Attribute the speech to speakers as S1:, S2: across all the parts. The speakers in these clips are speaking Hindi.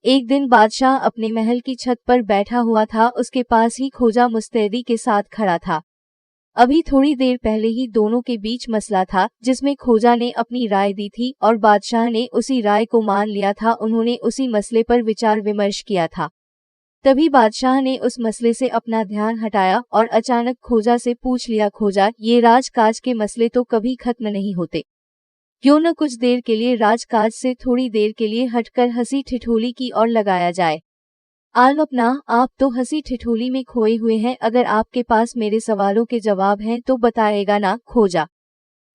S1: एक दिन बादशाह अपने महल की छत पर बैठा हुआ था। उसके पास ही खोजा मुस्तैदी के साथ खड़ा था। अभी थोड़ी देर पहले ही दोनों के बीच मसला था, जिसमें खोजा ने अपनी राय दी थी और बादशाह ने उसी राय को मान लिया था। उन्होंने उसी मसले पर विचार विमर्श किया था। तभी बादशाह ने उस मसले से अपना ध्यान हटाया और अचानक खोजा से पूछ लिया, खोजा, ये राजकाज के मसले तो कभी खत्म नहीं होते, क्यों न कुछ देर के लिए राजकाज से थोड़ी देर के लिए हटकर हंसी ठिठोली की ओर लगाया जाए। आलमना, आप तो हंसी ठिठोली में खोए हुए हैं। अगर आपके पास मेरे सवालों के जवाब हैं तो बताएगा ना, खोजा।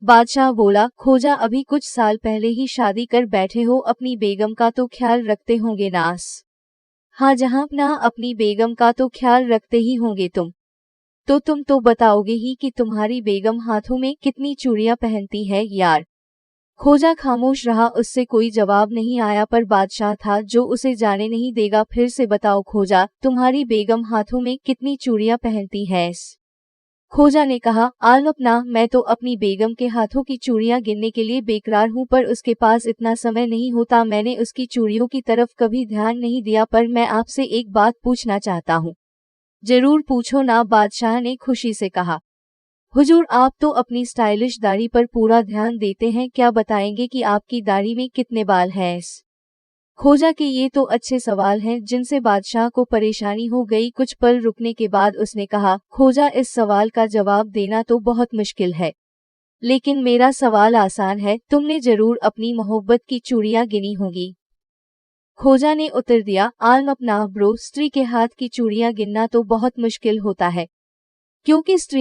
S1: बादशाह बोला, खोजा, अभी कुछ साल पहले ही शादी कर बैठे हो, अपनी बेगम का तो ख्याल रखते होंगे नास। हाँ जहांपना, अपनी बेगम का तो ख्याल रखते ही होंगे तुम तो बताओगे ही कि तुम्हारी बेगम हाथों में कितनी चूड़ियां पहनती है यार। खोजा खामोश रहा, उससे कोई जवाब नहीं आया, पर बादशाह था जो उसे जाने नहीं देगा। फिर से बताओ खोजा, तुम्हारी बेगम हाथों में कितनी चूड़ियां पहनती है? खोजा ने कहा, आलमना, मैं तो अपनी बेगम के हाथों की चूड़ियां गिनने के लिए बेकरार हूँ, पर उसके पास इतना समय नहीं होता। मैंने उसकी चूड़ियों की तरफ कभी ध्यान नहीं दिया, पर मैं आपसे एक बात पूछना चाहता हूँ। जरूर पूछो ना, बादशाह ने खुशी से कहा। हुजूर, आप तो अपनी स्टाइलिश दाढ़ी पर पूरा ध्यान देते हैं, क्या बताएंगे कि आपकी दाढ़ी में कितने बाल हैं? खोजा कि ये तो अच्छे सवाल हैं जिनसे बादशाह को परेशानी हो गई। कुछ पल रुकने के बाद उसने कहा, खोजा, इस सवाल का जवाब देना तो बहुत मुश्किल है, लेकिन मेरा सवाल आसान है। तुमने जरूर अपनी मोहब्बत की चूड़ियां गिनी होंगी। खोजा ने उत्तर दिया, आलमना ब्रो, स्त्री के हाथ की चूड़ियां गिनना तो बहुत मुश्किल होता है, क्योंकि स्त्रियां